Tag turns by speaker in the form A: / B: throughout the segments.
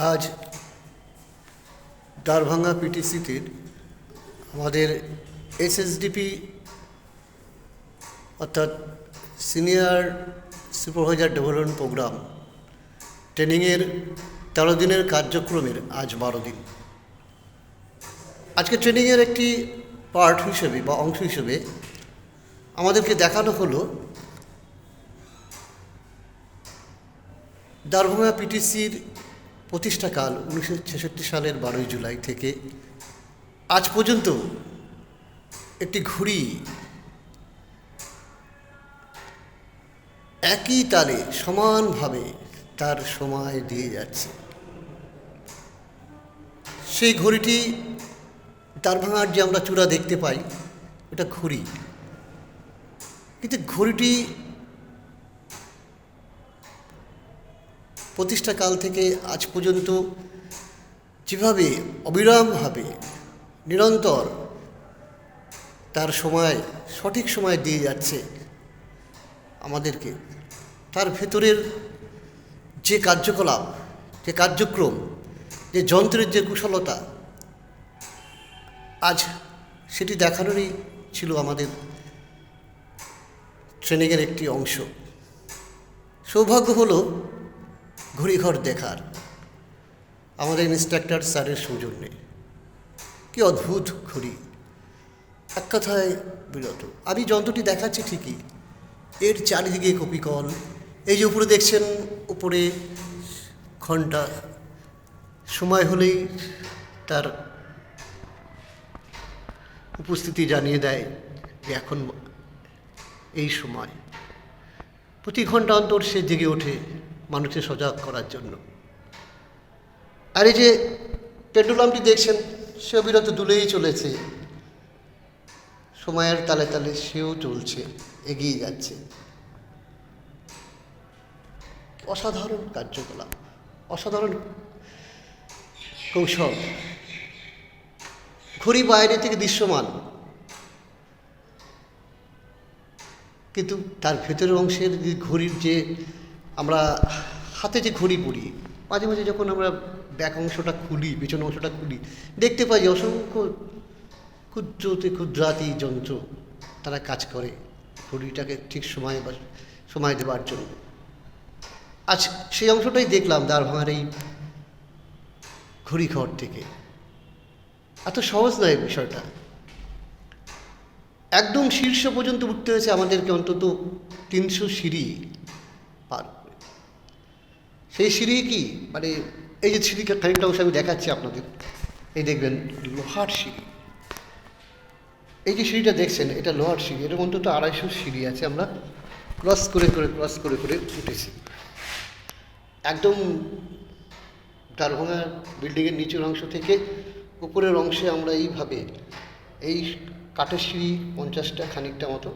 A: আজ দ্বারভাঙা পিটিসিতে আমাদের এসএসডিপি অর্থাৎ সিনিয়র সুপারভাইজার ডেভেলপমেন্ট প্রোগ্রাম ট্রেনিংয়ের 13 দিনের কার্যক্রমের আজ 12 দিন। আজকে ট্রেনিংয়ের একটি পার্ট হিসেবে বা অংশ হিসেবে আমাদেরকে দেখানো হলো দ্বারভাঙা পিটিসির প্রতিষ্ঠাকাল 1966 সালের 12 জুলাই থেকে আজ পর্যন্ত একটি ঘুড়ি একই তালে সমানভাবে তার সময় দিয়ে যাচ্ছে। সেই ঘড়িটি দ্বারভাঙার যে আমরা চূড়া দেখতে পাই এটা ঘড়ি, কিন্তু ঘড়িটি প্রতিষ্ঠাকাল থেকে আজ পর্যন্ত যেভাবে অবিরামভাবে নিরন্তর তার সময় সঠিক সময় দিয়ে যাচ্ছে আমাদেরকে, তার ভেতরের যে কার্যকলাপ, যে কার্যক্রম, যে যন্ত্রের যে কুশলতা, আজ সেটি দেখানোরই ছিল আমাদের ট্রেনিংয়ের একটি অংশ। সৌভাগ্য হলো ঘড়িঘর দেখার আমাদের ইন্সট্রাক্টর স্যারের সৌজন্যে। কি অদ্ভুত ঘড়ি, এক কথায় বিরত। আমি যন্ত্রটি দেখাচ্ছি ঠিকই, এর চারিদিকে কপিকল, এই যে উপরে দেখছেন, উপরে ঘন্টা, সময় হলেই তার উপস্থিতি জানিয়ে দেয় যে এখন এই সময়। প্রতি ঘন্টা অন্তর সে জেগে ওঠে মানুষকে সজাগ করার জন্য। আর এই যে পেন্ডুলামটি দেখছেন, সে অবিরত দুলেই চলেছে, সময়ের তালে তালে সেও চলছে, এগিয়ে যাচ্ছে। অসাধারণ কার্যকলাপ, অসাধারণ কৌশল। ঘড়ি বাইরে থেকে দৃশ্যমান, কিন্তু তার ভেতরের অংশের যে ঘড়ির যে আমরা হাতে যে ঘড়ি পরি, মাঝে মাঝে যখন আমরা ব্যাক অংশটা খুলি, পেছনের অংশটা খুলি, দেখতে পাই যে অসংখ্য ক্ষুদ্রাতি যন্ত্র তারা কাজ করে ঘড়িটাকে ঠিক সময় দেওয়ার জন্য। আজ সেই অংশটাই দেখলাম দ্বারভাঙার এই ঘড়িঘর থেকে। এত সহজ নয় বিষয়টা, একদম শীর্ষ পর্যন্ত উঠতে হয়েছে আমাদেরকে অন্তত 300 সিঁড়ি পার করে। সেই সিঁড়ি কি মানে এই যে সিঁড়ি খানিকটা অংশ আমি দেখাচ্ছি আপনাদের, এই দেখবেন লোহার সিঁড়ি। এই যে সিঁড়িটা দেখছেন এটা লোহার সিঁড়ি, এর অন্তত 250 সিঁড়ি আছে, আমরা ক্রস করে উঠেছি। একদম দ্বারভাঙা বিল্ডিংয়ের নিচের অংশ থেকে উপরের অংশে আমরা এইভাবে এই কাঠের সিঁড়ি 50টা খানিকটা মতো,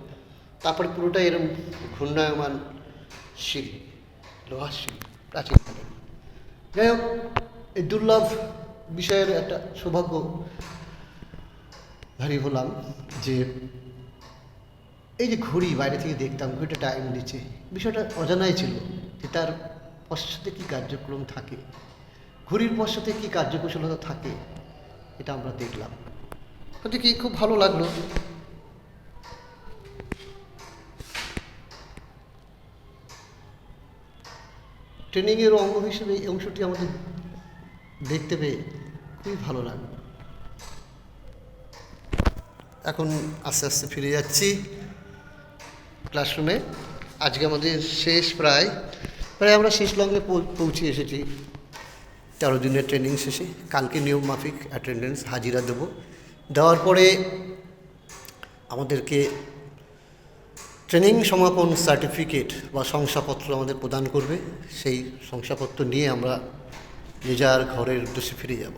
A: তারপরে পুরোটাই এরকম ঘূর্ণায়মান সিঁড়ি, লোহার সিঁড়ি, প্রাচীনকালের। যাই হোক, এই দুর্লভ বিষয়ের একটা সৌভাগ্যধারী হলাম যে এই যে ঘড়ি বাইরে থেকে দেখতাম, ঘড়িটা টাইম দিচ্ছে, বিষয়টা অজানাই ছিল যে তার পশ্চাতে কী কার্যক্রম থাকে, ঘড়ির পশ্চাতে কী কার্যকুশলতা থাকে, এটা আমরা দেখলাম। হয়তো কি খুব ভালো লাগলো। ট্রেনিংয়ের অঙ্গ হিসেবে এই অংশটি আমাদের দেখতে পেয়ে খুবই ভালো লাগলো। এখন আস্তে আস্তে ফিরে যাচ্ছি ক্লাসরুমে। আজকে আমাদের শেষ প্রায় আমরা শেষ লগ্নে পৌঁছে এসেছি 13 দিনের ট্রেনিং শেষে। কালকে নিয়ম মাফিক অ্যাটেন্ডেন্স হাজিরা দেওয়ার পরে আমাদেরকে ট্রেনিং সমাপন সার্টিফিকেট বা শংসাপত্র আমাদের প্রদান করবে। সেই শংসাপত্র নিয়ে আমরা যে যার ঘরের উদ্দেশ্যে ফিরে যাব।